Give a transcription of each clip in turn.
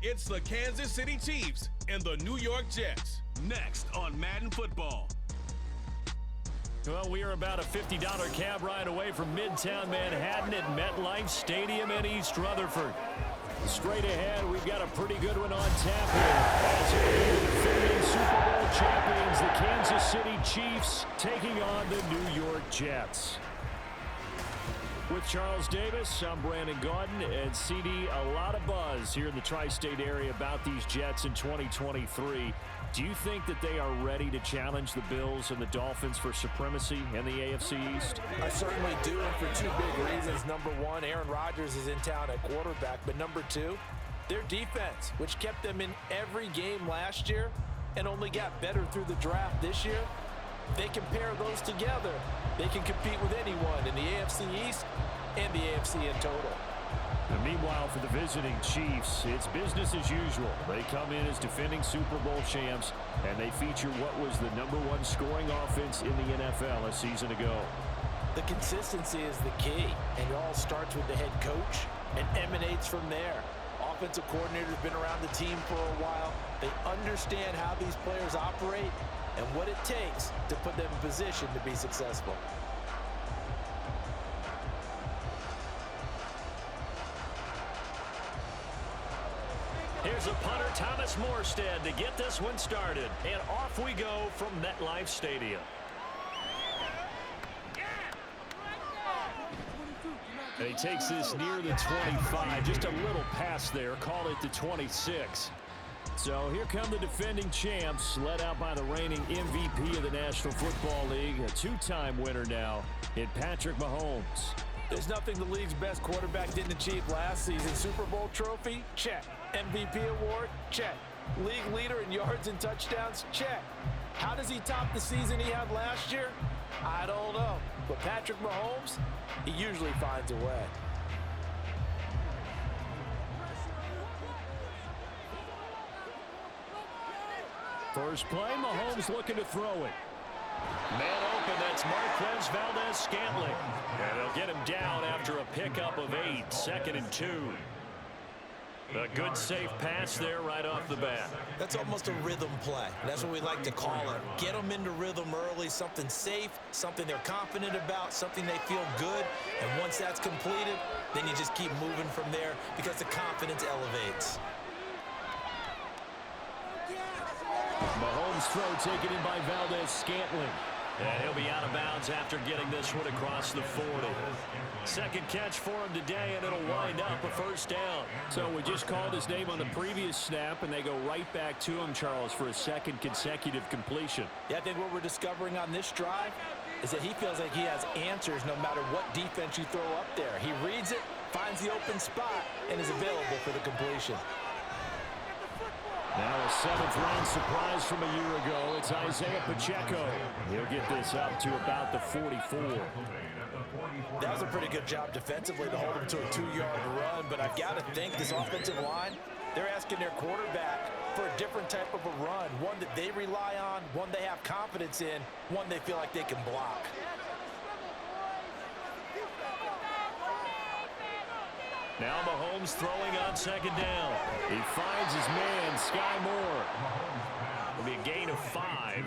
It's the Kansas City Chiefs and the New York Jets. Next on Madden Football. Well, we are about a $50 cab ride away from Midtown Manhattan at MetLife Stadium in East Rutherford. Straight ahead, we've got a pretty good one on tap here. As the defending Super Bowl champions, the Kansas City Chiefs, taking on the New York Jets. With Charles Davis, I'm Brandon Gaudin, and CD, a lot of buzz here in the tri-state area about these Jets in 2023. Do you think that they are ready to challenge the Bills and the Dolphins for supremacy in the AFC East? I certainly do, and for two big reasons. Number one, Aaron Rodgers is in town at quarterback, but number two, their defense, which kept them in every game last year and only got better through the draft this year. They can pair those together. They can compete with anyone in the AFC East and the AFC in total. And meanwhile, for the visiting Chiefs, it's business as usual. They come in as defending Super Bowl champs, and they feature what was the #1 scoring offense in the NFL a season ago. The consistency is the key, and it all starts with the head coach and emanates from there. Offensive coordinator's been around the team for a while. They understand how these players operate and what it takes to put them in position to be successful. Here's a punter, Thomas Morstead, to get this one started. And off we go from MetLife Stadium. And he takes this near the 25. Just a little pass there. Call it the 26. So here come the defending champs, led out by the reigning MVP of the National Football League, a two-time winner now in Patrick Mahomes. There's nothing the league's best quarterback didn't achieve last season. Super Bowl trophy? Check. MVP award? Check. League leader in yards and touchdowns? Check. How does he top the season he had last year? I don't know. But Patrick Mahomes, he usually finds a way. First play, Mahomes looking to throw it. Man open, that's Marquez Valdez-Scantling. And they'll get him down after a pickup of 8, 2nd and 2. A good safe pass there right off the bat. That's almost a rhythm play. That's what we like to call it. Get them into rhythm early, something safe, something they're confident about, something they feel good. And once that's completed, then you just keep moving from there because the confidence elevates. Mahomes' throw taken in by Valdez-Scantling. And he'll be out of bounds after getting this one across the 40. Second catch for him today, and it'll wind up a first down. So we just called his name on the previous snap, and they go right back to him, Charles, for a second consecutive completion. Yeah, I think what we're discovering on this drive is that he feels like he has answers no matter what defense you throw up there. He reads it, finds the open spot, and is available for the completion. Now a 7th-round surprise from a year ago. It's Isaiah Pacheco. He'll get this up to about the 44. That was a pretty good job defensively to hold him to a 2-yard run, but I've got to think this offensive line, they're asking their quarterback for a different type of a run, one that they rely on, one they have confidence in, one they feel like they can block. Now Mahomes throwing on 2nd down. He finds his man, Sky Moore. It'll be a gain of 5,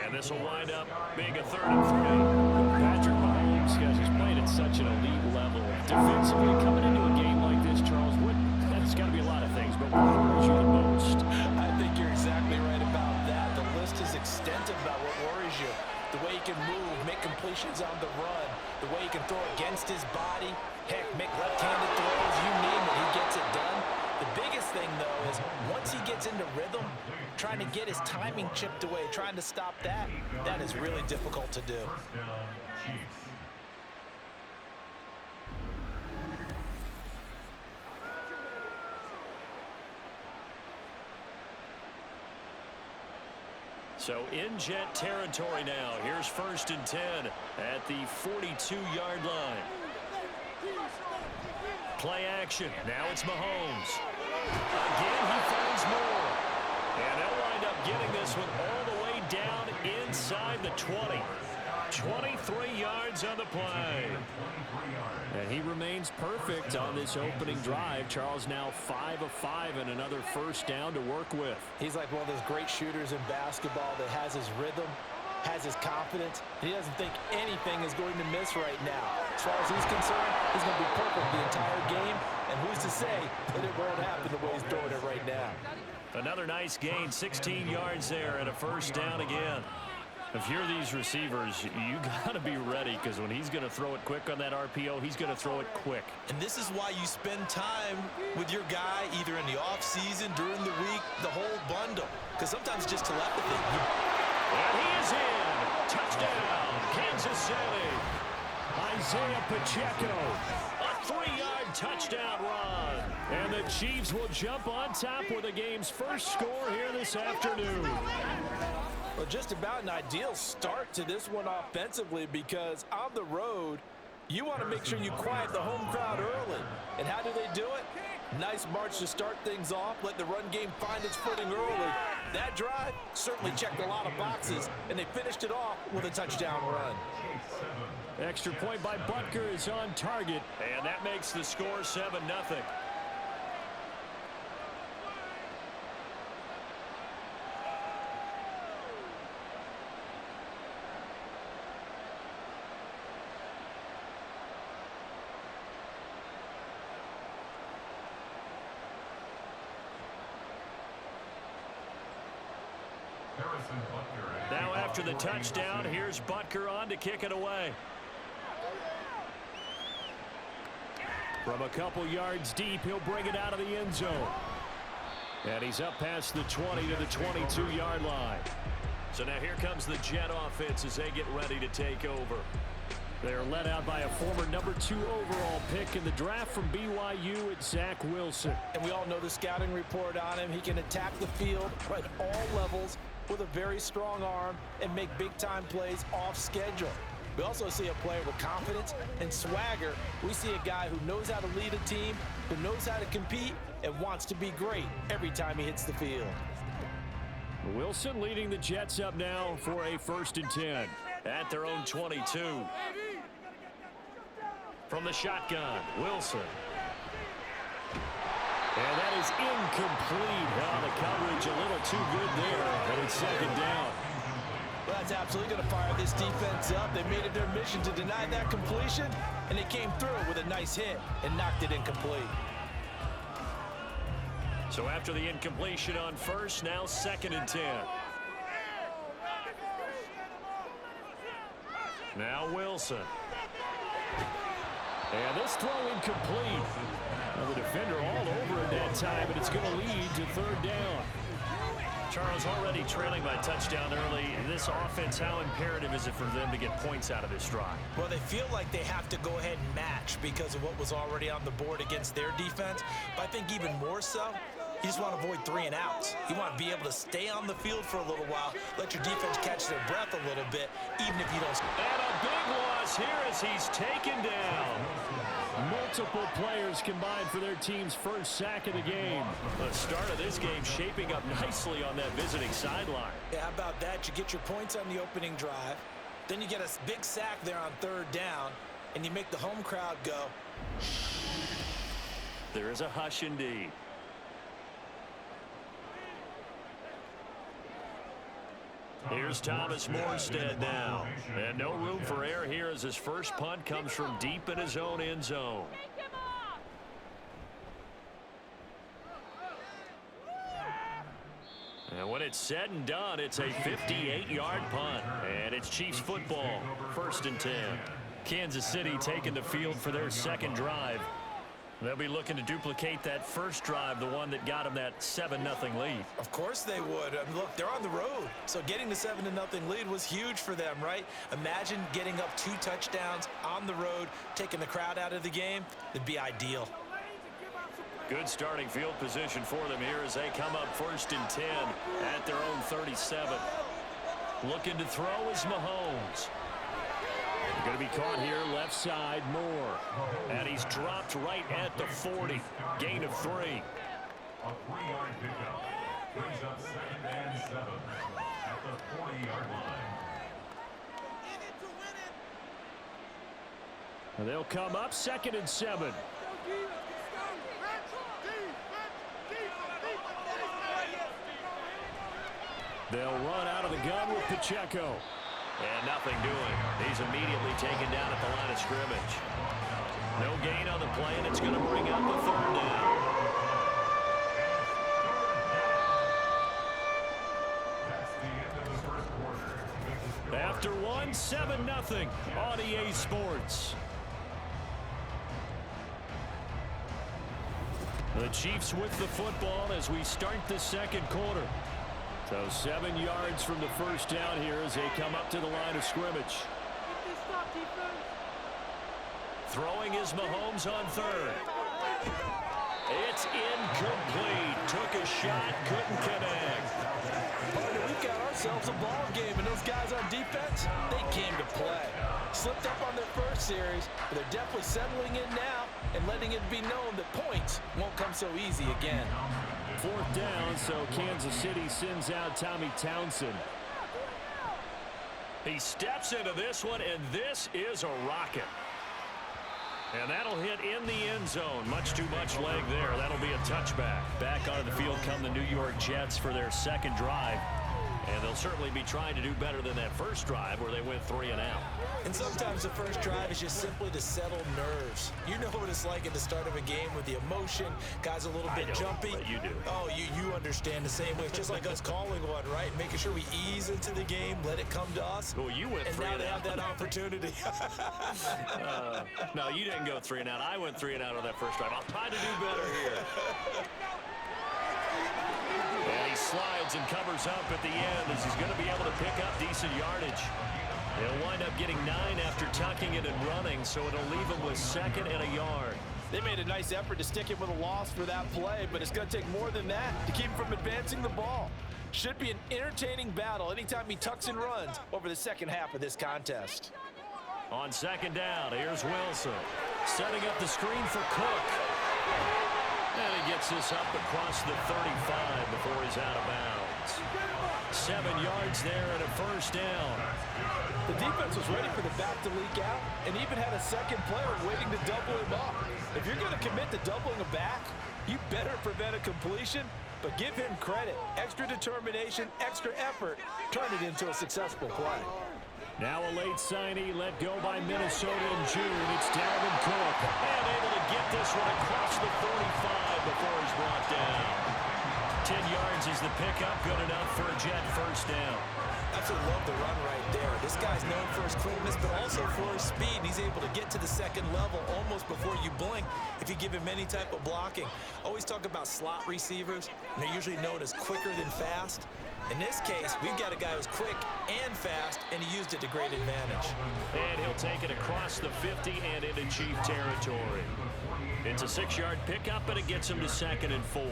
and this will wind up being a 3rd and 3. Patrick Mahomes, guys, he's playing at such an elite level. Defensively, coming into a game like this, Charles, that's got to be a lot of things, but what worries you the most? I think you're exactly right about that. The list is extensive about what worries you. The way he can move, make completions on the run, the way he can throw against his body, heck, make left-handed throws, you name it, he gets it done. The biggest thing, though, is once he gets into rhythm, trying to get his timing chipped away, trying to stop that, that is really difficult to do. So in Jet territory now. Here's 1st and 10 at the 42-yard line. Play action. Now it's Mahomes. Again, he finds more. And they'll wind up getting this one all the way down inside the 20. 23 yards on the play. And he remains perfect on this opening drive. Charles now 5 of 5 and another first down to work with. He's like one of those great shooters in basketball that has his rhythm, has his confidence, and he doesn't think anything is going to miss right now. As far as he's concerned, he's going to be perfect the entire game, and who's to say that it won't happen the way he's doing it right now. Another nice gain, 16 yards there and a first down again. If you're these receivers, you got to be ready, because when he's going to throw it quick on that RPO, he's going to throw it quick. And this is why you spend time with your guy either in the offseason, during the week, the whole bundle. Because sometimes just telepathy. And he is in. Touchdown, Kansas City. Isaiah Pacheco, a 3-yard touchdown run. And the Chiefs will jump on top with the game's first score here this afternoon. Well, just about an ideal start to this one offensively, because on the road, you want to make sure you quiet the home crowd early. And how do they do it? Nice march to start things off, let the run game find its footing early. That drive certainly checked a lot of boxes, and they finished it off with a touchdown run. Extra point by Butker is on target, and that makes the score 7-0. Now after the touchdown, here's Butker on to kick it away. From a couple yards deep, he'll bring it out of the end zone. And he's up past the 20 to the 22-yard line. So now here comes the Jet offense as they get ready to take over. They're led out by a former number 2 overall pick in the draft from BYU at Zach Wilson. And we all know the scouting report on him. He can attack the field at all levels with a very strong arm and make big-time plays off schedule. We also see a player with confidence and swagger. We see a guy who knows how to lead a team, who knows how to compete, and wants to be great every time he hits the field. Wilson leading the Jets up now for a 1st and 10 at their own 22. From the shotgun, Wilson. And that is incomplete. Well, the coverage a little too good there, and it's 2nd down. Well, that's absolutely going to fire this defense up. They made it their mission to deny that completion, and they came through with a nice hit and knocked it incomplete. So after the incompletion on 1st, now 2nd and 10. Now Wilson. And this throw incomplete. Well, the defender all over it that time, and it's going to lead to 3rd down. Charles, already trailing by touchdown early. This offense, how imperative is it for them to get points out of this drive? Well, they feel like they have to go ahead and match because of what was already on the board against their defense. But I think even more so, you just want to avoid 3 and outs. You want to be able to stay on the field for a little while, let your defense catch their breath a little bit, even if you don't. And a big loss here as he's taken down. Multiple players combined for their team's first sack of the game. The start of this game shaping up nicely on that visiting sideline. Yeah, how about that? You get your points on the opening drive. Then you get a big sack there on 3rd down, and you make the home crowd go. There is a hush indeed. Here's Thomas Morstead now. And no room for error here as his first punt comes from deep in his own end zone. And when it's said and done, it's a 58-yard punt. And it's Chiefs football, 1st and 10. Kansas City taking the field for their 2nd drive. They'll be looking to duplicate that first drive, the one that got them that 7-0 lead. Of course they would. I mean, look, they're on the road. So getting the 7-0 lead was huge for them, right? Imagine getting up 2 touchdowns on the road, taking the crowd out of the game. It'd be ideal. Good starting field position for them here as they come up 1st and 10 at their own 37. Looking to throw is Mahomes. Going to be caught here left side, Moore. And he's dropped right at the 40. Gain of 3. A 3-yard pickup brings up 2nd and 7 at the 40-yard line. And they'll come up 2nd and 7. They'll run out of the gun with Pacheco. And nothing doing. He's immediately taken down at the line of scrimmage. No gain on the play, and it's going to bring up a 3rd down. After one, 7-0 on EA Sports. The Chiefs with the football as we start the 2nd quarter. So 7 yards from the first down here as they come up to the line of scrimmage. Throwing is Mahomes on 3rd. It's incomplete. Took a shot, couldn't connect. Partner, we've got ourselves a ball game, and those guys on defense, they came to play. Slipped up on their first series, but they're definitely settling in now and letting it be known that points won't come so easy again. 4th down, so Kansas City sends out Tommy Townsend. He steps into this one, and this is a rocket. And that'll hit in the end zone. Much too much leg there. That'll be a touchback. Back onto the field come the New York Jets for their 2nd drive. And they'll certainly be trying to do better than that first drive where they went 3 and out. And sometimes the first drive is just simply to settle nerves. You know what it's like at the start of a game with the emotion. Guys a little bit jumpy. But you do. Oh, you understand the same way. It's just like us calling one, right? Making sure we ease into the game, let it come to us. Well, you went 3 and now and they out. have that opportunity. No, you didn't go 3 and out. I went 3 and out on that first drive. I'll try to do better here. And he slides and covers up at the end as he's going to be able to pick up decent yardage. They'll wind up getting 9 after tucking it and running, so it'll leave him with 2nd and a yard. They made a nice effort to stick him with a loss for that play, but it's going to take more than that to keep him from advancing the ball. Should be an entertaining battle anytime he tucks and runs over the second half of this contest. On 2nd down, here's Wilson. Setting up the screen for Cook. And he gets this up across the 35 before he's out of bounds. 7 yards there and a first down. The defense was ready for the back to leak out and even had a second player waiting to double him up. If you're going to commit to doubling a back, you better prevent a completion, but give him credit. Extra determination, extra effort, turn it into a successful play. Now a late signee let go by Minnesota in June. It's Dalvin Cook. And able to get this one across the 45 before he's brought down. 10 yards is the pickup. Good enough for a Jet first down. Absolutely love the run right there. This guy's known for his quickness, but also for his speed. And he's able to get to the 2nd level almost before you blink if you give him any type of blocking. Always talk about slot receivers, and they're usually known as quicker than fast. In this case, we've got a guy who's quick and fast, and he used it to great advantage. And he'll take it across the 50 and into Chief territory. It's a 6-yard pickup, but it gets him to 2nd and 4.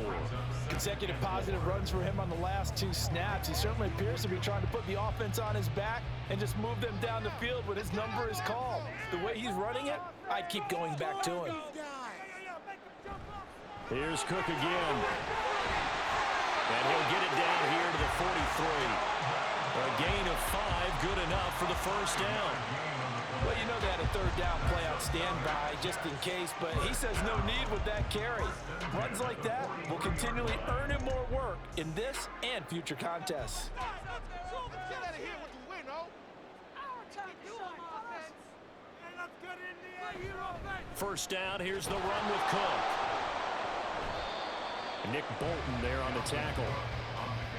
Consecutive positive runs for him on the last 2 snaps. He certainly appears to be trying to put the offense on his back and just move them down the field when his number is called. The way he's running it, I'd keep going back to him. Here's Cook again. And he'll get it down here to the 43. A gain of 5, good enough for the first down. Well, you know they had a 3rd down play on standby just in case, but he says no need with that carry. Runs like that will continually earn him more work in this and future contests. First down, here's the run with Cook. Nick Bolton there on the tackle.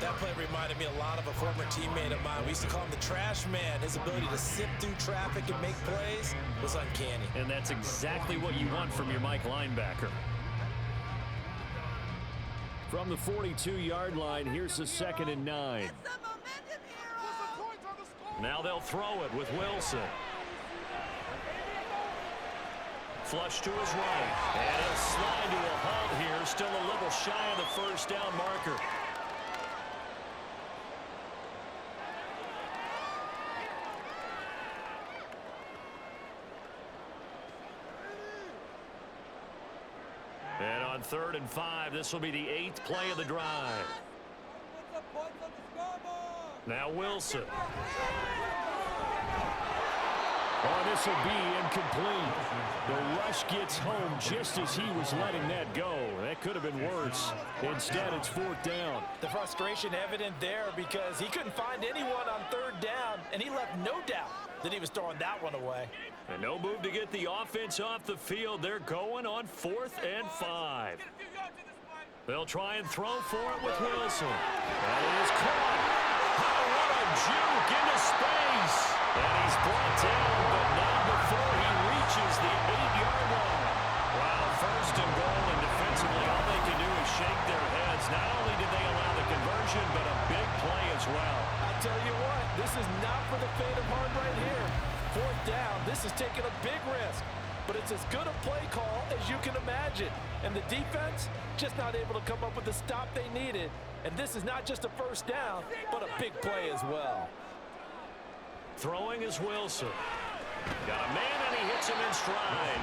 That play reminded me a lot of a former teammate of mine. We used to call him the trash man. His ability to sift through traffic and make plays was uncanny. And that's exactly what you want from your Mike linebacker. From the 42-yard line, here's the 2nd and 9. Now they'll throw it with Wilson. Flush to his right. And he'll slide to a halt here. Still a little shy of the first down marker. And on 3rd and 5, this will be the 8th play of the drive. Now Wilson. Oh, this will be incomplete. The rush gets home just as he was letting that go. That could have been worse. Instead, it's 4th down. The frustration evident there because he couldn't find anyone on 3rd down, and he left no doubt that he was throwing that one away. And no move to get the offense off the field. They're going on 4th and 5. They'll try and throw for it with Wilson. That is caught. Oh, what a juke into space. And he's brought down, but not before he reaches the 8-yard line. Wow, 1st and goal, and defensively all they can do is shake their heads. Not only did they allow the conversion, but a big play as well. I tell you what, this is not for the faint of heart right here. 4th down, this is taking a big risk. But it's as good a play call as you can imagine. And the defense just not able to come up with the stop they needed. And this is not just a 1st down, but a big play as well. Throwing is Wilson. Got a man, and he hits him in stride.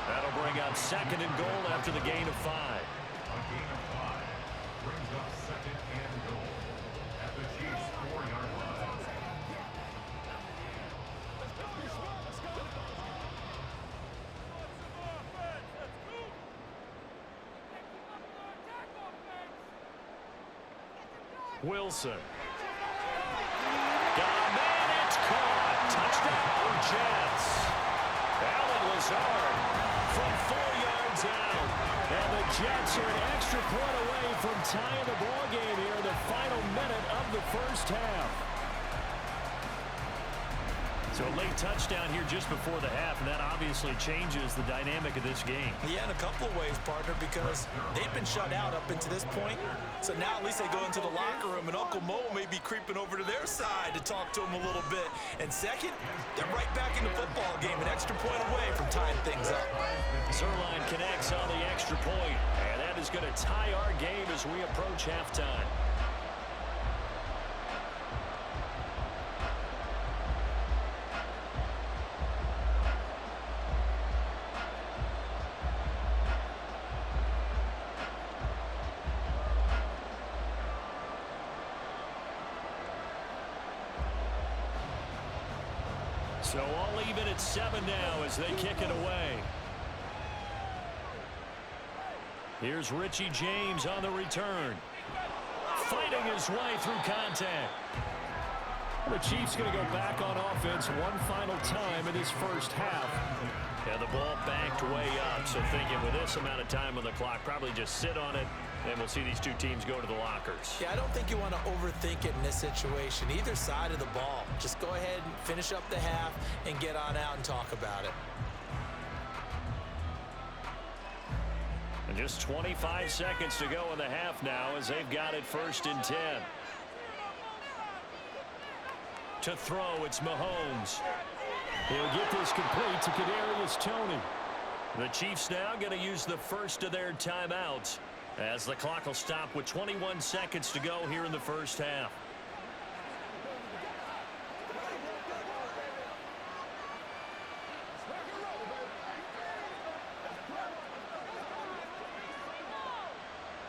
That'll bring up 2nd and goal after the gain of 5. A gain of 5 brings up 2nd and goal at the Chiefs' 4-yard line. Wilson. Got a man, it's caught. Touchdown, Jets. Allen Lazard from 4 yards out. And the Jets are an extra point away from tying the ball game here in the final minute of the 1st half. So a late touchdown here just before the half, and that obviously changes the dynamic of this game. Yeah, in a couple of ways, partner, because they've been shut out up into this point. So now at least they go into the locker room, and Uncle Mo may be creeping over to their side to talk to him a little bit. And second, they're right back in the football game, an extra point away from tying things up. Zerline connects on the extra point, and that is going to tie our game as we approach halftime. So all even at 7 now as they kick it away. Here's Richie James on the return. Fighting his way through contact. The Chiefs going to go back on offense one final time in this 1st half. Yeah, the ball backed way up, so thinking with this amount of time on the clock, probably just sit on it, and we'll see these two teams go to the lockers. Yeah, I don't think you want to overthink it in this situation. Either side of the ball. Just go ahead and finish up the half and get on out and talk about it. And just 25 seconds to go in the half now as they've got it 1st and 10. To throw, it's Mahomes. He'll get this complete to Kadarius Toney. The Chiefs now going to use the first of their timeouts as the clock will stop with 21 seconds to go here in the 1st half.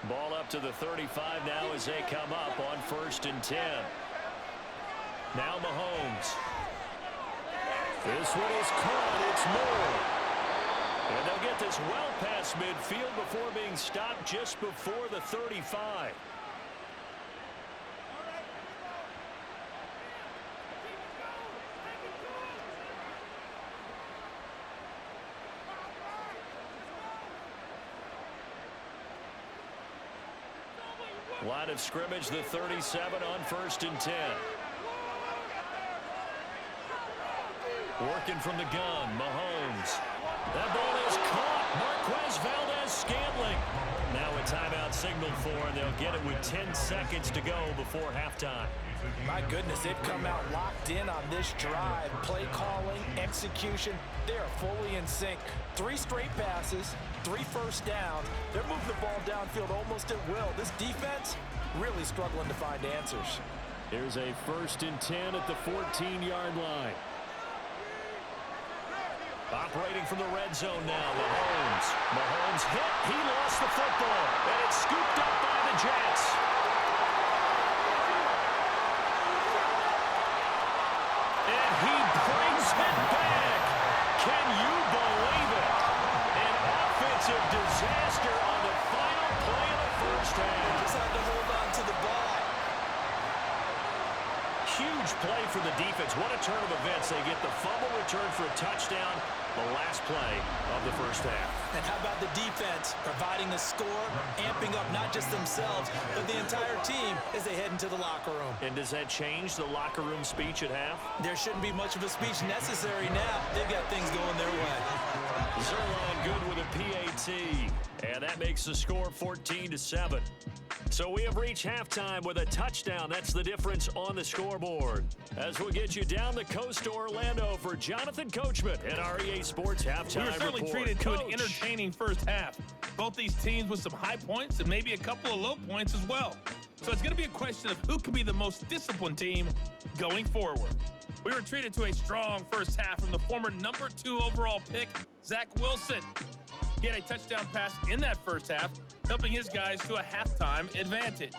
Ball up to the 35 now as they come up on 1st and 10. Now Mahomes. This one is caught. It's Moore. And they'll get this well past midfield before being stopped just before the 35. Line of scrimmage, the 37 on 1st and 10. Working from the gun, Mahomes. That ball is caught. Marquez Valdez-Scantling. Now a timeout signal for, and they'll get it with 10 seconds to go before halftime. My goodness, they've come out locked in on this drive. Play calling, execution, they are fully in sync. 3 straight passes, 3 first downs. They're moving the ball downfield almost at will. This defense really struggling to find answers. Here's a 1st and 10 at the 14-yard line. Operating from the red zone now, Mahomes. Mahomes hit. He lost the football, and it's scooped up by the Jets. And he brings it back. decide to hold on to the ball. Huge play for the defense. What a turn of events. They get the fumble return for a touchdown, the last play of the first half. And how about the defense providing a score, amping up not just themselves, but the entire team as they head into the locker room. And does that change the locker room speech at half? There shouldn't be much of a speech necessary now. They've got things going their way. Zerline good with a PAT. And that makes the score 14-7. So we have reached halftime with a touchdown. That's the difference on the scoreboard. As we'll get you down the coast to Orlando for Jonathan Coachman at our EA Sports Halftime We were certainly Report. treated to an Coach. entertaining first half. Both these teams with some high points and maybe a couple of low points as well. So it's going to be a question of who can be the most disciplined team going forward. We were treated to a strong first half from the former number 2 overall pick, Zach Wilson. He had a touchdown pass in that first half, helping his guys to a halftime advantage.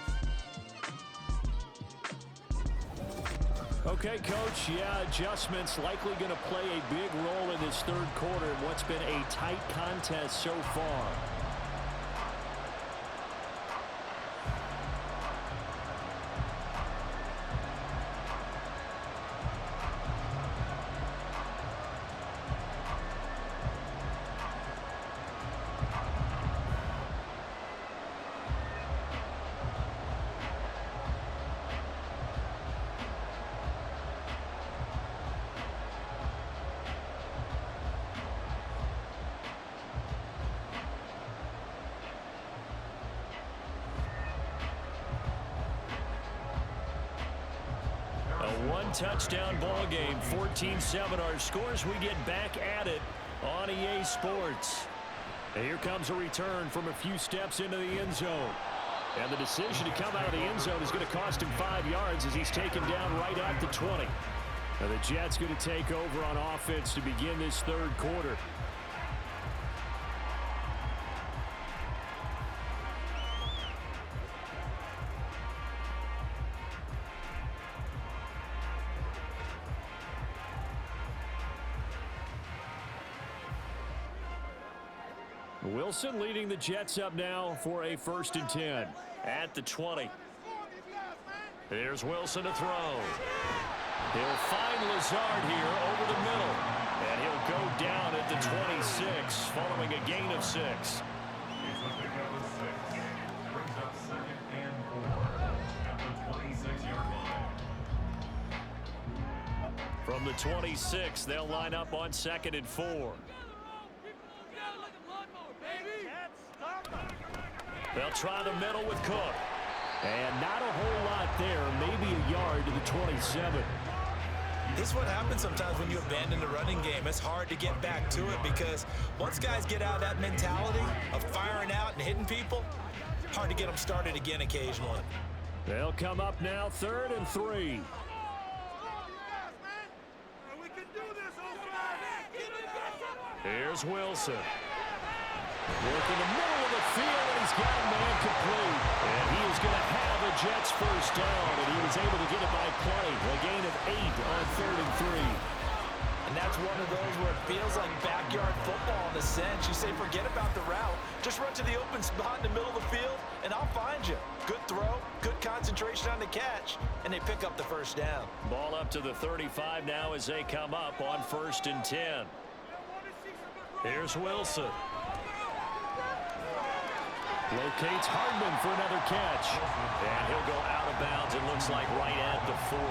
Okay, Coach, yeah, adjustments likely going to play a big role in this third quarter in what's been a tight contest so far. One-touchdown ball game, 14-7. Our scores, we get back at it on EA Sports. And here comes a return from a few steps into the end zone. And the decision to come out of the end zone is going to cost him 5 yards as he's taken down right at the 20. Now the Jets going to take over on offense to begin this third quarter. Wilson leading the Jets up now for a 1st and 10 at the 20. There's Wilson to throw. He'll find Lazard here over the middle, and he'll go down at the 26 following a gain of 6. He's a pickup of 6. Brings up 2nd and 4 at the 26-yard line. From the 26, they'll line up on 2nd and 4. They'll try the middle with Cook. And not a whole lot there, maybe a yard to the 27. This is what happens sometimes when you abandon the running game. It's hard to get back to it because once guys get out of that mentality of firing out and hitting people, hard to get them started again occasionally. They'll come up now 3rd and 3. Here's Wilson. Working the middle of the field, and he's got a man complete. And he is going to have a Jets first down, and he was able to get it by play. A gain of 8 on 3rd and 3. And that's one of those where it feels like backyard football in a sense. You say, forget about the route. Just run to the open spot in the middle of the field, and I'll find you. Good throw, good concentration on the catch, and they pick up the first down. Ball up to the 35 now as they come up on 1st and 10. Here's Wilson. Locates Hardman for another catch. And he'll go out of bounds, it looks like right at the 40.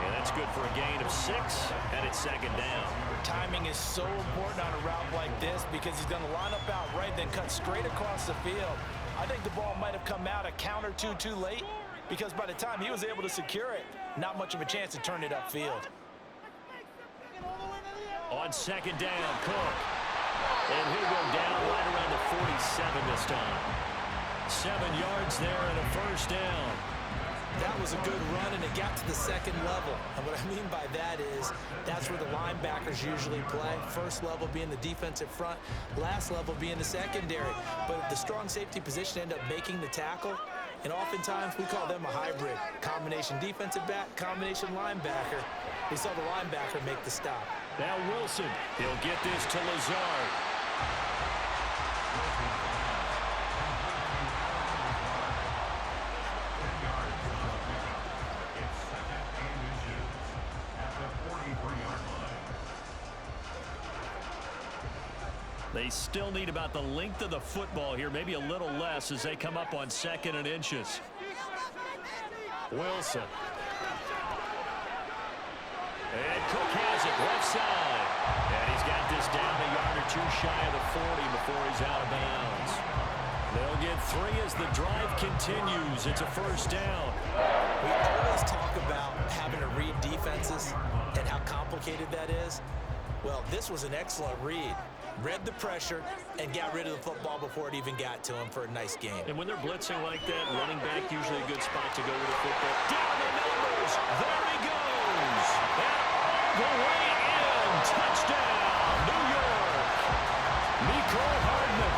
And that's good for a gain of 6, and it's 2nd down. Timing is so important on a route like this because he's going to line up out right, then cut straight across the field. I think the ball might have come out a count or two too late because by the time he was able to secure it, not much of a chance to turn it upfield. On 2nd down, Cook. And he'll go down right around the 47 this time. 7 yards there and a first down. That was a good run, and it got to the 2nd level. And what I mean by that is that's where the linebackers usually play. First level being the defensive front, last level being the secondary. But the strong safety position ended up making the tackle, and oftentimes we call them a hybrid. Combination defensive back, combination linebacker. We saw the linebacker make the stop. Now Wilson, he'll get this to Lazard. They still need about the length of the football here, maybe a little less as they come up on 2nd and inches. Wilson. And Cook has it left side. And he's got this down a yard or 2 shy of the 40 before he's out of bounds. They'll get 3 as the drive continues. It's a first down. We always talk about having to read defenses and how complicated that is. Well, this was an excellent read. Read the pressure and got rid of the football before it even got to him for a nice game. And when they're blitzing like that, running back usually a good spot to go with the football. Down the numbers. There he goes. And all the way in. Touchdown, New York. Mecole Hardman,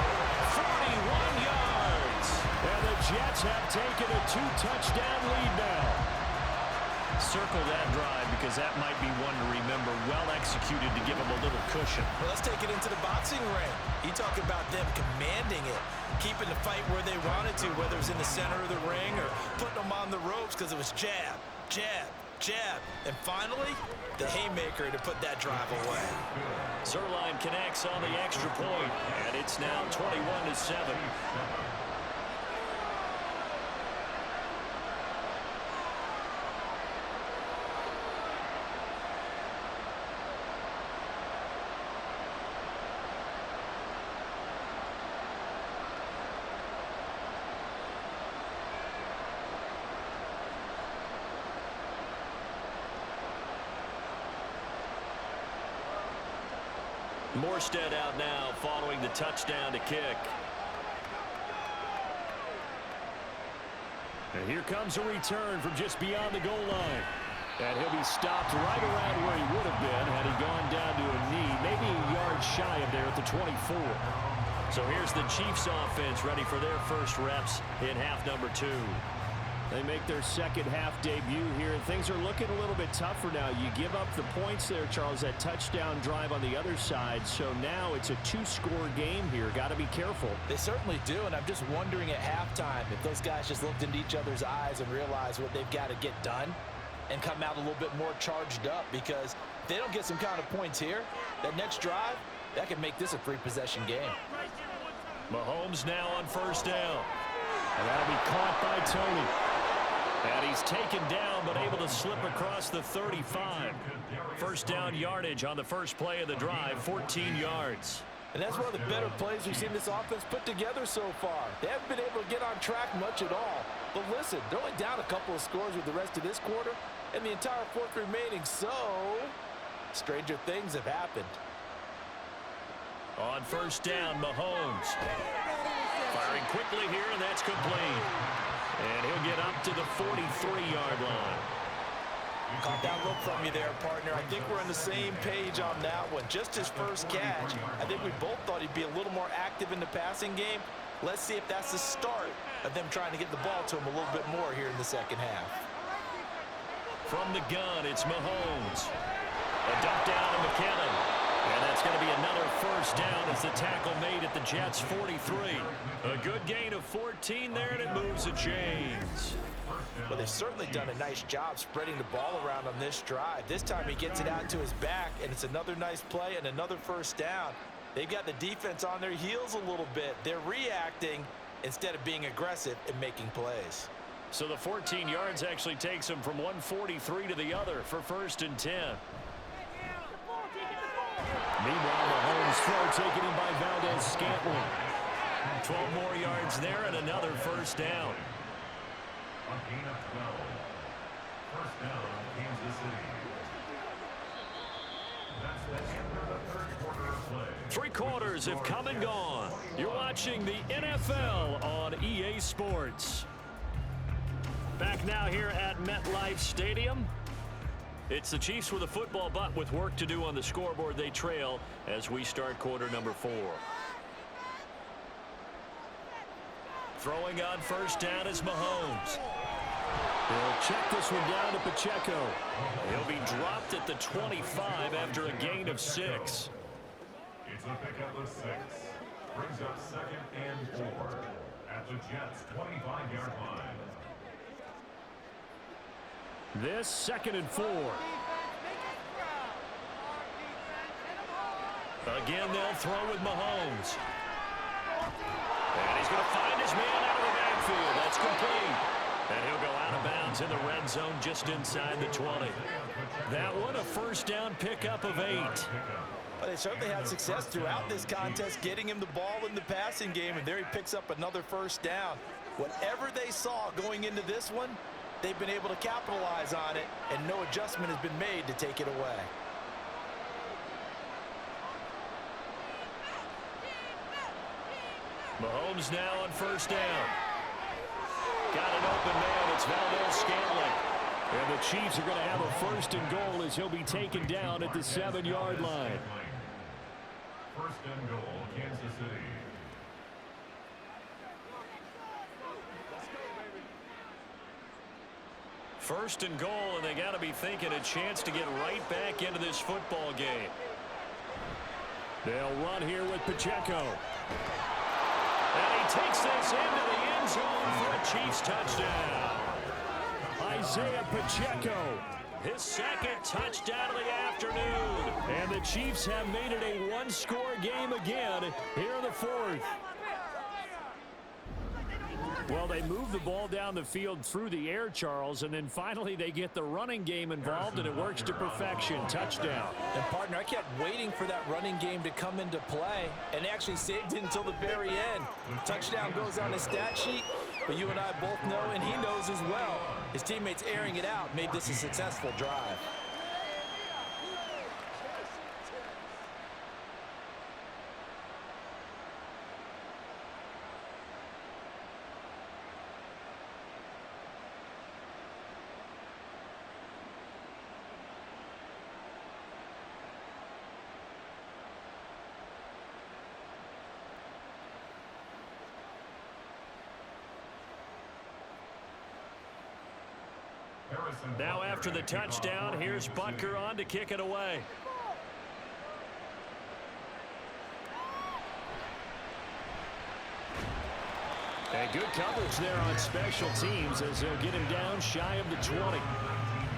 41 yards. And the Jets have taken a 2-touchdown lead now. Circle that drive because that might be one to remember. Well executed to give them a little cushion. Well, let's take it into the boxing ring. You talk about them commanding it, keeping the fight where they wanted to, whether it's in the center of the ring or putting them on the ropes because it was jab, jab, jab. And finally, the haymaker to put that drive away. Zerline connects on the extra point, and it's now 21-7. Morstead out now following the touchdown to kick. And here comes a return from just beyond the goal line. And he'll be stopped right around where he would have been had he gone down to a knee, maybe a yard shy of there at the 24. So here's the Chiefs offense ready for their first reps in half number 2. They make their second half debut here, and things are looking a little bit tougher now. You give up the points there, Charles, that touchdown drive on the other side. So now it's a 2-score game here. Got to be careful. They certainly do, and I'm just wondering at halftime if those guys just looked into each other's eyes and realized what they've got to get done and come out a little bit more charged up, because if they don't get some kind of points here, that next drive, that could make this a 3-possession game. Mahomes now on first down. And that'll be caught by Tony. And he's taken down, but able to slip across the 35. First down yardage on the first play of the drive, 14 yards. And that's one of the better plays we've seen this offense put together so far. They haven't been able to get on track much at all. But listen, they're only down a couple of scores with the rest of this quarter and the entire fourth remaining, so stranger things have happened. On first down, Mahomes. Firing quickly here, and that's complete. And he'll get up to the 43-yard line. Caught that look from you there, partner. I think we're on the same page on that one. Just his first catch. I think we both thought he'd be a little more active in the passing game. Let's see if that's the start of them trying to get the ball to him a little bit more here in the second half. From the gun, it's Mahomes. A dump down to McKinnon. And that's going to be another first down as the tackle made at the Jets' 43. A good gain of 14 there, and it moves the chains. Well, they've certainly done a nice job spreading the ball around on this drive. This time he gets it out to his back, and it's another nice play and another first down. They've got the defense on their heels a little bit. They're reacting instead of being aggressive and making plays. So the 14 yards actually takes him from 143 to the other for first and 10. Meanwhile, Mahomes' throw taken in by Valdez-Scantling. 12 more yards there and another first down. A gain of 12. First down, Kansas City. That's the end of the third quarter of play. 3 quarters have come and gone. You're watching the NFL on EA Sports. Back now here at MetLife Stadium. It's the Chiefs with a football, but with work to do on the scoreboard. They trail as we start quarter number 4. Throwing on first down is Mahomes. They'll check this one down to Pacheco. He'll be dropped at the 25 after a gain of 6. It's a pickup of 6. Brings up 2nd and 4 at the Jets' 25-yard line. This 2nd and 4. Again, they'll throw with Mahomes. And he's going to find his man out of the backfield. That's complete. And he'll go out of bounds in the red zone just inside the 20. That one a first down pickup of 8. Well, they certainly had success throughout this contest getting him the ball in the passing game, and there he picks up another first down. Whatever they saw going into this one, they've been able to capitalize on it, and no adjustment has been made to take it away. Mahomes now on first down. Got an open man. It's Valdez-Scantling. And the Chiefs are going to have a first and goal as he'll be taken down at the 7-yard line. First and goal, Kansas City. First and goal, and they got to be thinking a chance to get right back into this football game. They'll run here with Pacheco. And he takes this into the end zone for a Chiefs touchdown. Isaiah Pacheco, his second touchdown of the afternoon. And the Chiefs have made it a one-score game again here in the fourth. Well, they move the ball down the field through the air, Charles, and then finally they get the running game involved, and it works to perfection. Touchdown. And, partner, I kept waiting for that running game to come into play, and actually saved it until the very end. Touchdown goes on the stat sheet, but you and I both know, and he knows as well, his teammates airing it out made this a successful drive. Now after the touchdown, here's Butker on to kick it away. And good coverage there on special teams as they'll get him down shy of the 20.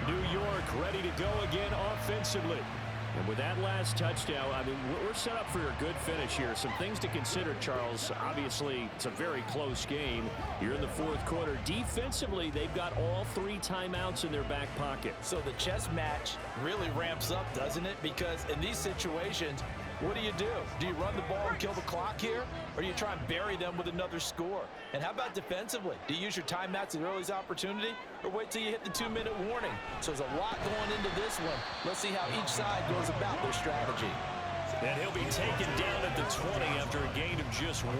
New York ready to go again offensively. And with that last touchdown, I mean, we're set up for a good finish here. Some things to consider, Charles. Obviously, it's a very close game. You're in the fourth quarter. Defensively, they've got all 3 timeouts in their back pocket. So the chess match really ramps up, doesn't it? Because in these situations, what do? Do you run the ball and kill the clock here? Or do you try and bury them with another score? And how about defensively? Do you use your timeouts at early's opportunity? Or wait till you hit the 2-minute warning? So there's a lot going into this one. Let's see how each side goes about their strategy. And he'll be taken down at the 20 after a gain of just 1.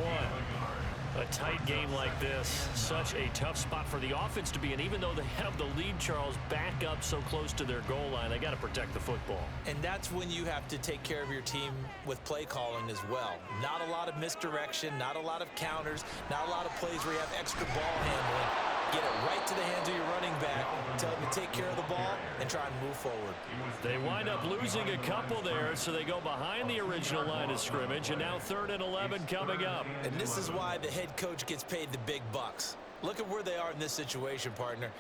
A tight game like this, such a tough spot for the offense to be in. Even though they have the lead, Charles, back up so close to their goal line, they got to protect the football. And that's when you have to take care of your team with play calling as well. Not a lot of misdirection, not a lot of counters, not a lot of plays where you have extra ball handling. Get it right to the hands of your running back, tell him to take care of the ball, and try and move forward. They wind up losing a couple there, so they go behind the original line of scrimmage, and now 3rd and 11 coming up. And this is why the head coach gets paid the big bucks. Look at where they are in this situation, partner.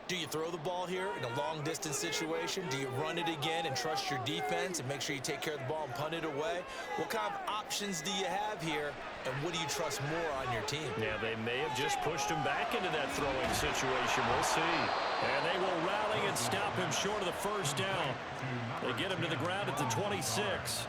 Do you throw the ball here in a long-distance situation? Do you run it again and trust your defense and make sure you take care of the ball and punt it away? What kind of options do you have here, and what do you trust more on your team? Yeah, they may have just pushed him back into that throwing situation. We'll see. And they will rally and stop him short of the first down. They get him to the ground at the 26.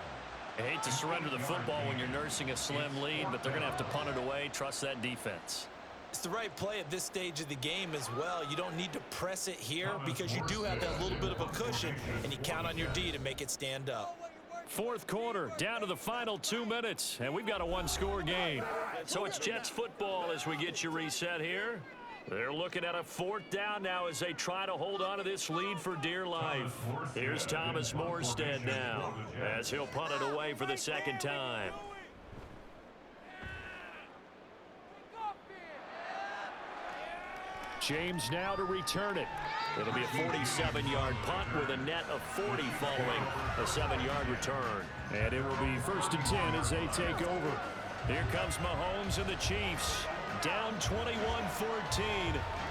I hate to surrender the football when you're nursing a slim lead, but they're going to have to punt it away. Trust that defense. It's the right play at this stage of the game as well. You don't need to press it here because you do have that little bit of a cushion, and you count on your D to make it stand up. Fourth quarter, down to the final 2 minutes, and we've got a one-score game. So it's Jets football as we get you reset here. They're looking at a 4th down now as they try to hold on to this lead for dear life. Here's Thomas Morstead now as he'll punt it away for the 2nd time. James now to return it. It'll be a 47-yard punt with a net of 40 following a 7-yard return. And it will be 1st and 10 as they take over. Here comes Mahomes and the Chiefs. Down 21-14.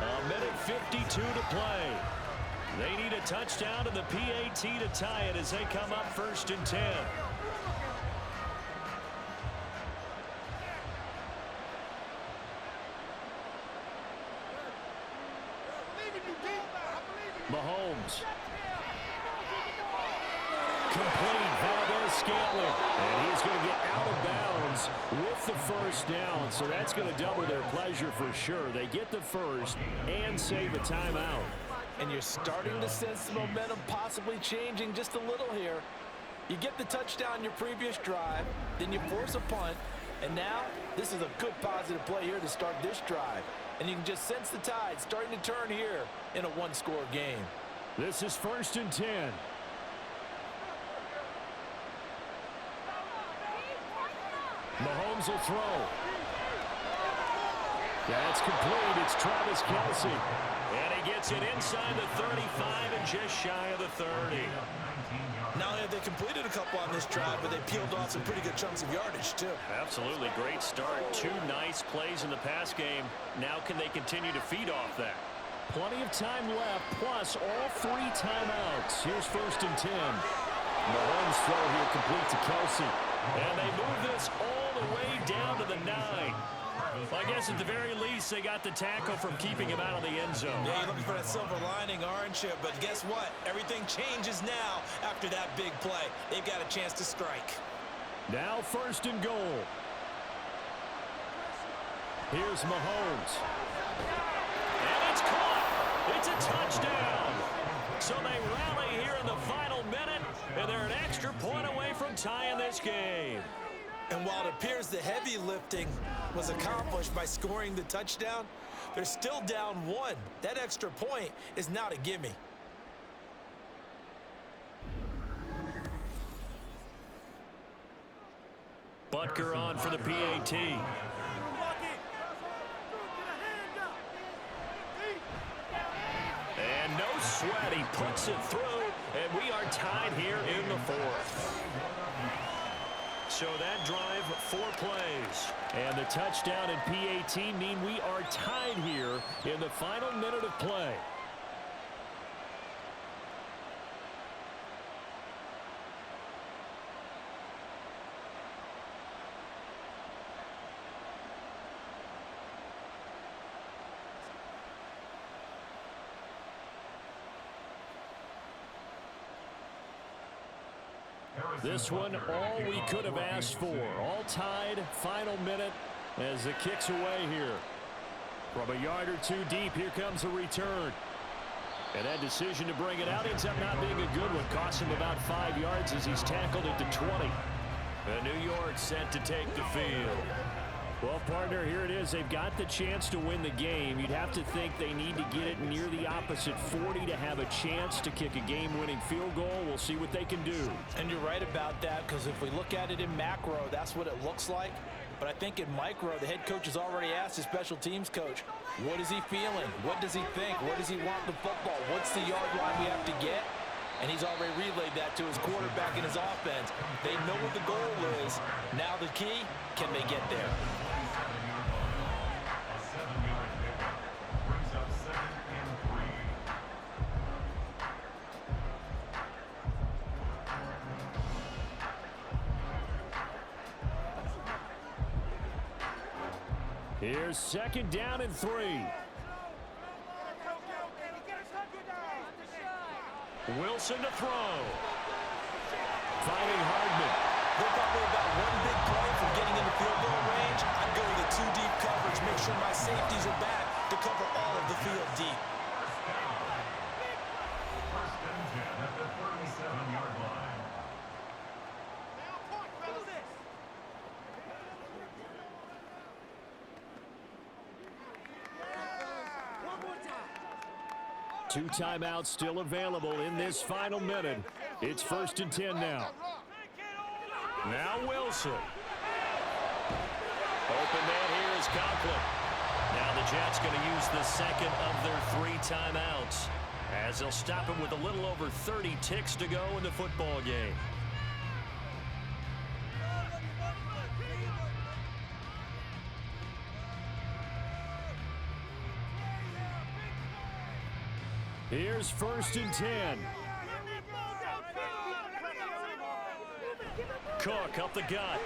A minute 52 to play. They need a touchdown and the PAT to tie it as they come up 1st and 10. Mahomes. Complete. Valdez-Scantling. And he's going to get out of bounds with the first down. So that's going to double their pleasure for sure. They get the first and save a timeout. And you're starting to sense the momentum possibly changing just a little here. You get the touchdown your previous drive, then you force a punt, and now this is a good positive play here to start this drive. And you can just sense the tide starting to turn here in a one-score game. This is 1st and 10. Mahomes will throw. That's complete. It's Travis Kelce. And he gets it inside the 35 and just shy of the 30. Not only have they completed a couple on this drive, but they peeled off some pretty good chunks of yardage, too. Absolutely great start. 2 nice plays in the pass game. Now can they continue to feed off that? Plenty of time left, plus all 3 timeouts. Here's 1st and 10. Mahomes throw here complete to Kelce. And they move this all the way down to the 9. Well, I guess at the very least, they got the tackle from keeping him out of the end zone. Yeah, you're looking for that silver lining, aren't you? But guess what? Everything changes now after that big play. They've got a chance to strike. Now 1st and goal. Here's Mahomes. And it's caught. It's a touchdown. So they rally here in the final minute, and they're an extra point away from tying this game. And while it appears the heavy lifting was accomplished by scoring the touchdown, they're still down 1. That extra point is not a gimme. Butker on for the PAT. And no sweat. He puts it through, and we are tied here in the 4th. So that drive, 4 plays. And the touchdown and PAT mean we are tied here in the final minute of play. This one, all we could have asked for. All tied, final minute as it kicks away here. From a yard or 2 deep, here comes a return. And that decision to bring it out ends up not being a good one. Costs him about 5 yards as he's tackled into 20. And New York set to take the field. Well, partner, here it is. They've got the chance to win the game. You'd have to think they need to get it near the opposite 40 to have a chance to kick a game-winning field goal. We'll see what they can do. And you're right about that, because if we look at it in macro, that's what it looks like. But I think in micro, the head coach has already asked his special teams coach, what is he feeling? What does he think? What does he want in the football? What's the yard line we have to get? And he's already relayed that to his quarterback and his offense. They know what the goal is. Now the key, can they get there? Here's 2nd down and 3. Wilson to throw. Finding Hardman. They're probably about 1 big play from getting into field goal range. I'd go with a 2 deep coverage. Make sure my safeties are back to cover all of the field deep. First and 10 at the 37-yard line. Two timeouts still available in this final minute. It's 1st and 10 now. Now Wilson. Open man here is Conklin. Now the Jets going to use the second of their 3 timeouts, as they'll stop him with a little over 30 ticks to go in the football game. Here's 1st and 10. Cook up the gut.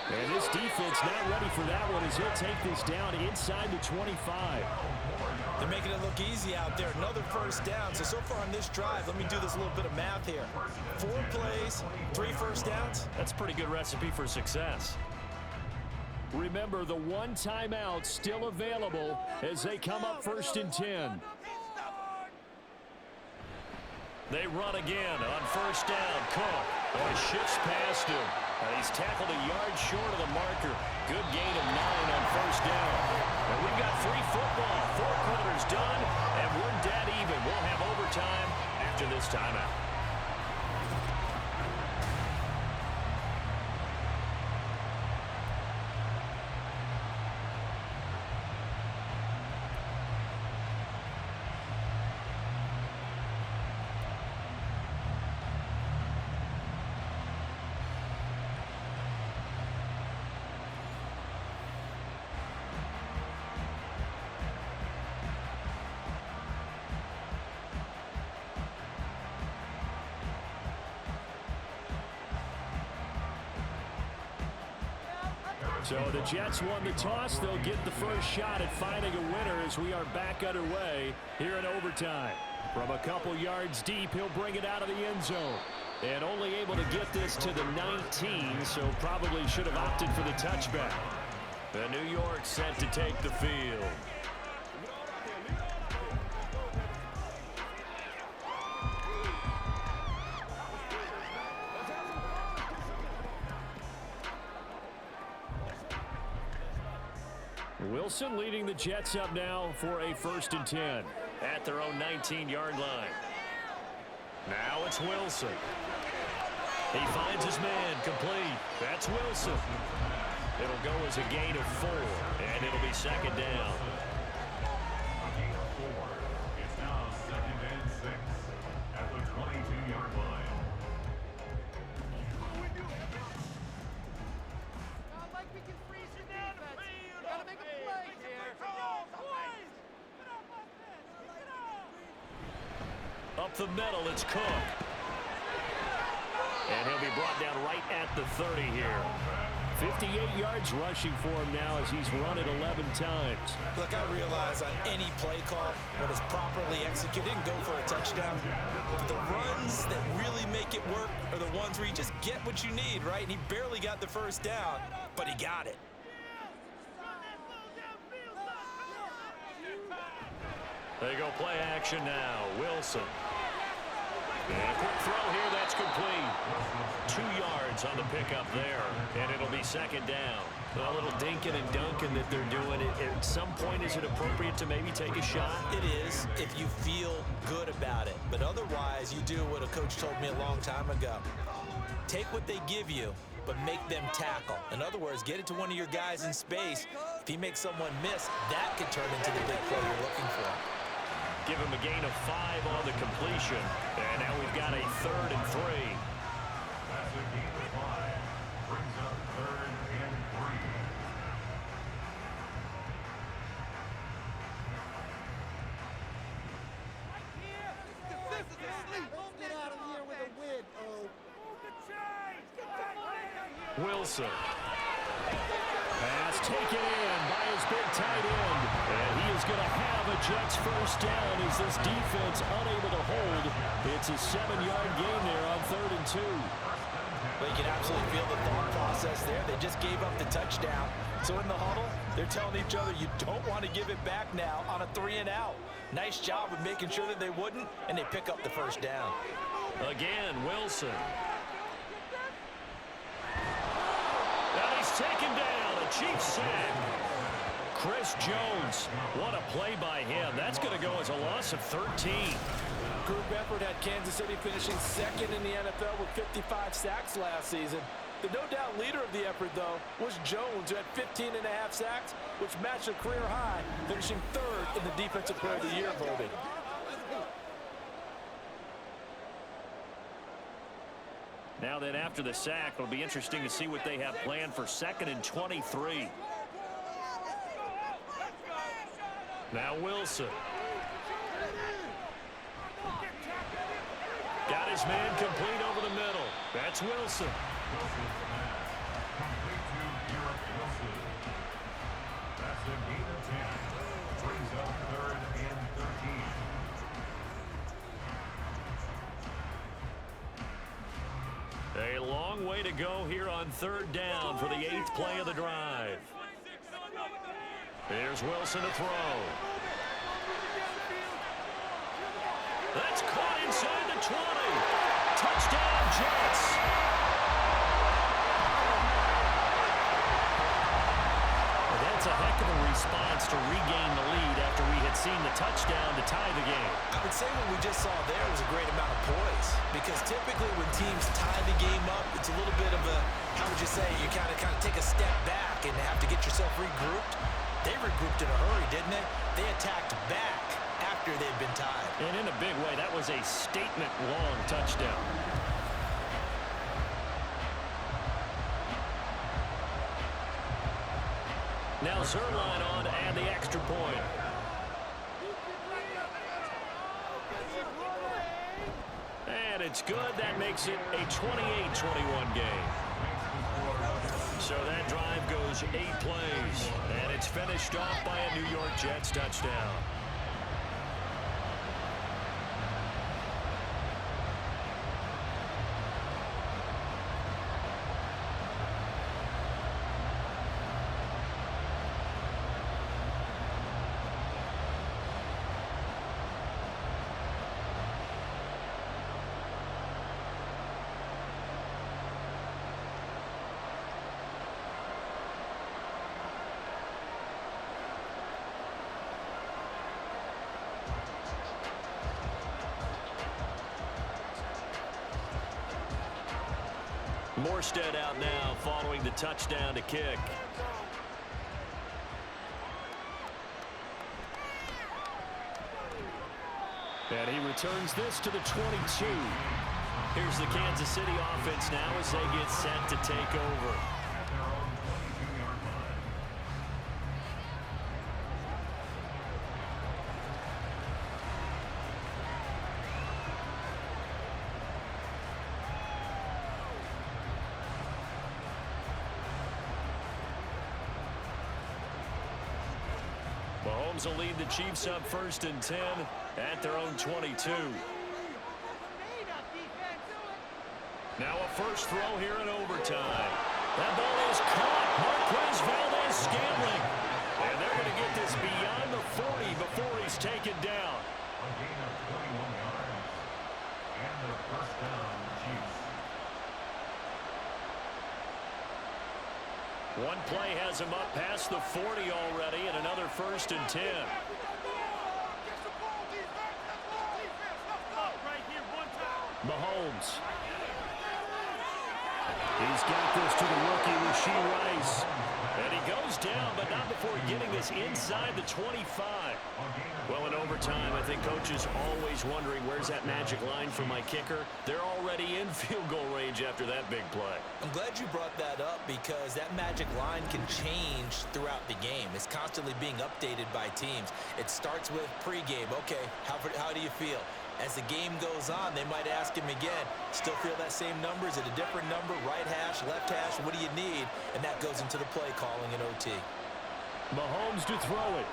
And this defense not ready for that one as he'll take this down inside the 25. They're making it look easy out there. Another first down. So far on this drive, let me do this little bit of math here. 4 plays, 3 first downs. That's a pretty good recipe for success. Remember, the one timeout still available as they come up 1st and 10. They run again on 1st down. Cook shifts past him. He's tackled a yard short of the marker. Good gain of 9 on 1st down. And we've got free football. 4 quarters done, and we're dead even. We'll have overtime after this timeout. So the Jets won the toss. They'll get the first shot at finding a winner as we are back underway here in overtime. From a couple yards deep, he'll bring it out of the end zone. And only able to get this to the 19, so probably should have opted for the touchback. The New York set to take the field. Wilson leading the Jets up now for a 1st and 10. At their own 19-yard line. Now it's Wilson. He finds his man complete. That's Wilson. It'll go as a gain of 4, and it'll be 2nd down. A gain of 4. It's now 2nd and 6 at the 22-yard line. Up the middle, it's Cook. And he'll be brought down right at the 30 here. 58 yards rushing for him now as he's run it 11 times. Look, I realize on any play call, when it's properly executed, and go for a touchdown. But the runs that really make it work are the ones where you just get what you need, right? And he barely got the first down, but he got it. They go play action now. Wilson. And a quick throw here, that's complete. 2 yards on the pickup there, and it'll be 2nd down. A little dinking and dunking that they're doing. At some point, is it appropriate to maybe take a shot? It is if you feel good about it. But otherwise, you do what a coach told me a long time ago. Take what they give you, but make them tackle. In other words, get it to one of your guys in space. If he makes someone miss, that could turn into the big play you're looking for. Give him a gain of 5 on the completion. And now we've got a 3rd and 3. That's a gain of 5. Brings up 3rd and 3. Wilson. Pass taken in by his big tight end. And he is going to have a Jets first down as this defense unable to hold. It's a 7-yard gain there on 3rd and 2. Well, you can absolutely feel the thought process there. They just gave up the touchdown. So in the huddle, they're telling each other, you don't want to give it back now on a 3 and out. Nice job of making sure that they wouldn't, and they pick up the first down. Again, Wilson. And he's taken down. A Chiefs sack. Chris Jones. What a play by him. That's going to go as a loss of 13. Group effort had Kansas City finishing 2nd in the NFL with 55 sacks last season. The no doubt leader of the effort, though, was Jones, who had 15.5 sacks, which matched a career high, finishing 3rd in the Defensive Player of the Year voting. Now then, after the sack, it'll be interesting to see what they have planned for 2nd and 23. Now Wilson. Got his man complete over the middle. That's Wilson. Wilson's pass complete to go here on 3rd down for the 8th play of the drive. Here's Wilson to throw. That's caught inside the 20. Touchdown, Jets. That's a heck of a response to regain the lead after we had seen the touchdown to tie the game. I would say what we just saw there was a great amount of poise, because typically when teams tie the game up, it's a little bit of a, how would you say, you kind of take a step back and have to get yourself regrouped. They regrouped in a hurry, didn't they? They attacked back after they'd been tied. And in a big way, that was a statement-long touchdown. Now Zerline on to add the extra point. And it's good. That makes it a 28-21 game. So that drive goes 8 plays. And it's finished off by a New York Jets touchdown. Morstead out now following the touchdown to kick. And he returns this to the 22. Here's the Kansas City offense now as they get set to take over. Mahomes will lead the Chiefs up 1st and 10 at their own 22. Now a first throw here in overtime. That ball is caught. Marquez Valdez-Scantling. And they're going to get this beyond the 40 before he's taken down. A gain of 21 yards. And the first down, Chiefs. One play has him up past the 40 already, and another 1st and 10. Mahomes. He's got this to the rookie, Rashee Rice. And he goes down, but not before getting this inside the 25. Well, in overtime, I think coaches always wondering, where's that magic line for my kicker? They're already in field goal range after that big play. I'm glad you brought that up, because that magic line can change throughout the game. It's constantly being updated by teams. It starts with pregame. Okay, how do you feel? As the game goes on, they might ask him again, still feel that same number? Is it a different number? Right hash, left hash, what do you need? And that goes into the play calling in OT. Mahomes to throw it.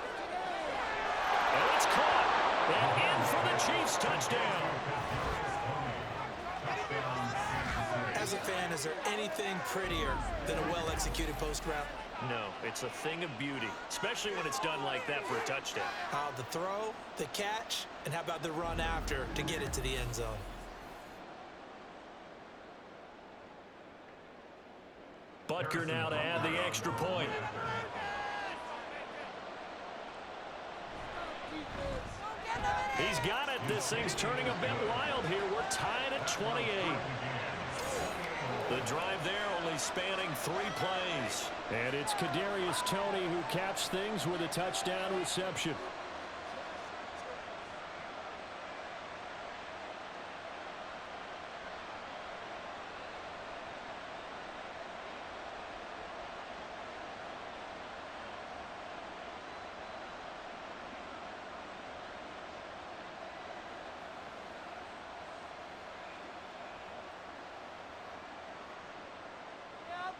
And it's caught. And in for the Chiefs touchdown. As a fan, is there anything prettier than a well-executed post route? No, it's a thing of beauty, especially when it's done like that for a touchdown. The throw, the catch, and how about the run after to get it to the end zone? Butker now to add the extra point. He's got it. This thing's turning a bit wild here. We're tied at 28. The drive there only spanning 3 plays. And it's Kadarius Toney who caps things with a touchdown reception.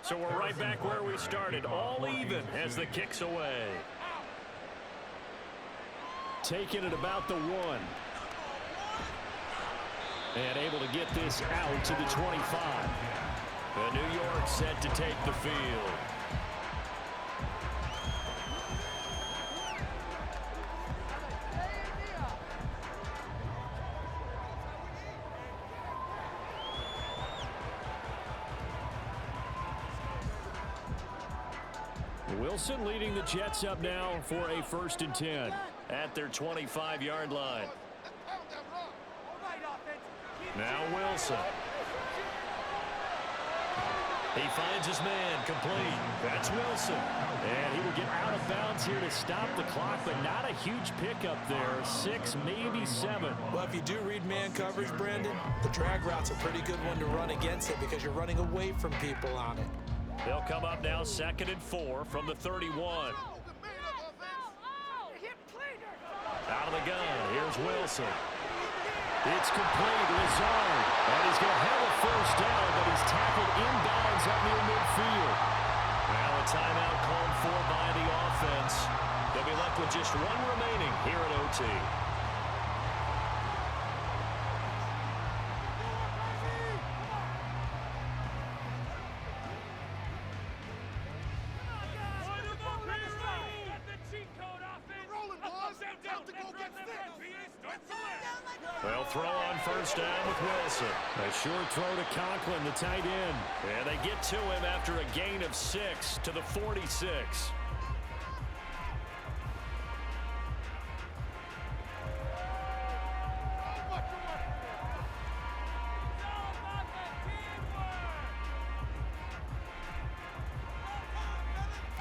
So we're right back where we started, all even as the kick's away. Taking it about the 1. And able to get this out to the 25. And New York set to take the field. Wilson leading the Jets up now for a 1st and 10 at their 25-yard line. Now Wilson. He finds his man complete. That's Wilson. And he will get out of bounds here to stop the clock, but not a huge pickup there. 6, maybe 7. Well, if you do read man coverage, Brandon, the drag route's a pretty good one to run against it because you're running away from people on it. They'll come up now 2nd and 4 from the 31. Out of the gun, here's Wilson. It's complete, Lazard. And he's going to have a 1st down, but he's tackled inbounds up near midfield. Now a timeout called for by the offense. They'll be left with just 1 remaining here at OT. They'll throw on 1st down with Wilson. A short throw to Conklin, the tight end. And they get to him after a gain of 6 to the 46.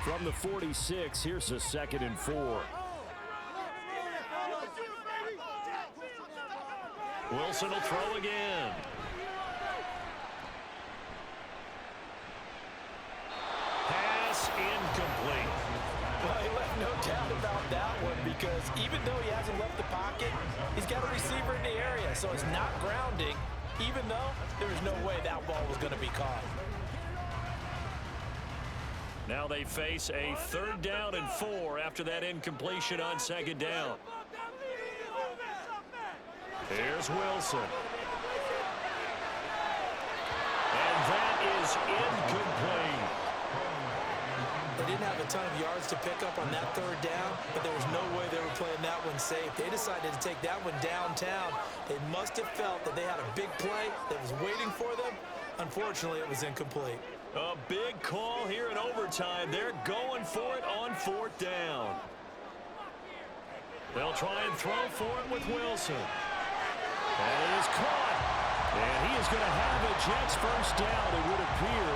From the 46, here's a 2nd and 4. Wilson will throw again. Pass incomplete. Well, he left no doubt about that one because even though he hasn't left the pocket, he's got a receiver in the area, so it's not grounding, even though there was no way that ball was going to be caught. Now they face a 3rd down and 4 after that incompletion on 2nd down. Here's Wilson. And that is incomplete. They didn't have a ton of yards to pick up on that 3rd down, but there was no way they were playing that one safe. They decided to take that one downtown. They must have felt that they had a big play that was waiting for them. Unfortunately, it was incomplete. A big call here in overtime. They're going for it on 4th down. They'll try and throw for it with Wilson. And it is caught. And he is going to have a Jets 1st down, it would appear.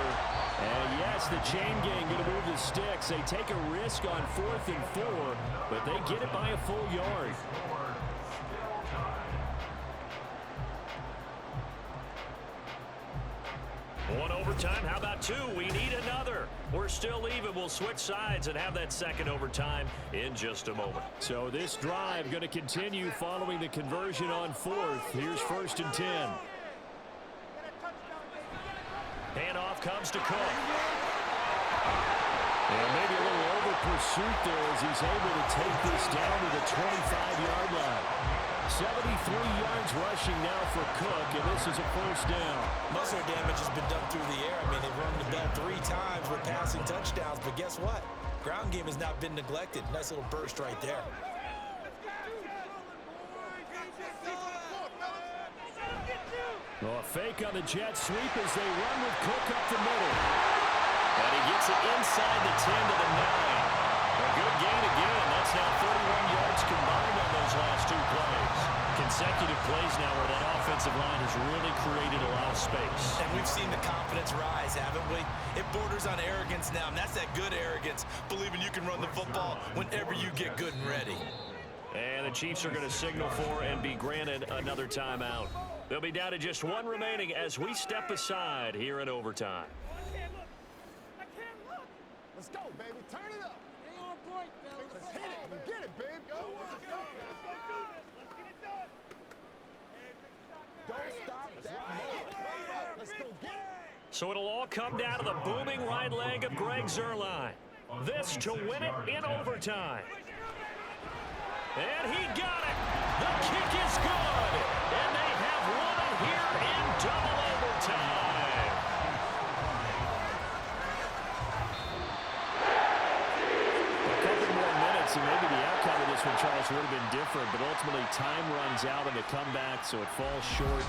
And yes, the chain gang going to move the sticks. They take a risk on 4th and 4, but they get it by a full yard. One overtime. How about 2? We need another. We're still even. We'll switch sides and have that 2nd overtime in just a moment. So this drive going to continue following the conversion on 4th. Here's 1st and 10. Handoff comes to Cook. And maybe a little over pursuit there as he's able to take this down to the 25-yard line. 73 yards rushing now for Cook, and this is a 1st down. Most of their damage has been done through the air. I mean, they've rung the bell 3 times with passing touchdowns, but guess what? Ground game has not been neglected. Nice little burst right there. Well, a fake on the jet sweep as they run with Cook up the middle. And he gets it inside the 10 to the 9. A good gain again. That's now 31 yards combined on those last 2 plays. Consecutive plays now where that offensive line has really created a lot of space. And we've seen the confidence rise, haven't we? It borders on arrogance now, and that's that good arrogance, believing you can run the football whenever you get good and ready. And the Chiefs are going to signal for and be granted another timeout. They'll be down to just 1 remaining as we step aside here in overtime. I can't look. Let's go, baby. Turn it up. Stay on point, fellas. Let's hit it. You get it, babe. Go. Let's go. Let's go do this. Let's get it done. Don't stop that moment. Let's go get it. So it'll all come down to the booming right leg of Greg Zuerlein. This to win it in overtime. And he got it. The kick is good. And they have won it here in double overtime. and maybe the outcome of this one, Charles, would have been different, but ultimately time runs out on the comeback, so it falls short,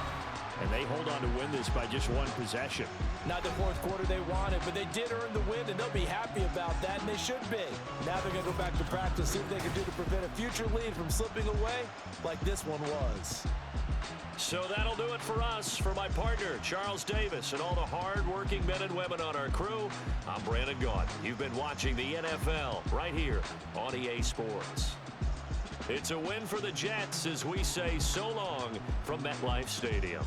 and they hold on to win this by just one possession. Not the fourth quarter they wanted, but they did earn the win, and they'll be happy about that, and they should be. Now they're going to go back to practice, see what they can do to prevent a future lead from slipping away like this one was. So that'll do it for us. For my partner, Charles Davis, and all the hard-working men and women on our crew, I'm Brandon Gaudin. You've been watching the NFL right here on EA Sports. It's a win for the Jets as we say so long from MetLife Stadium.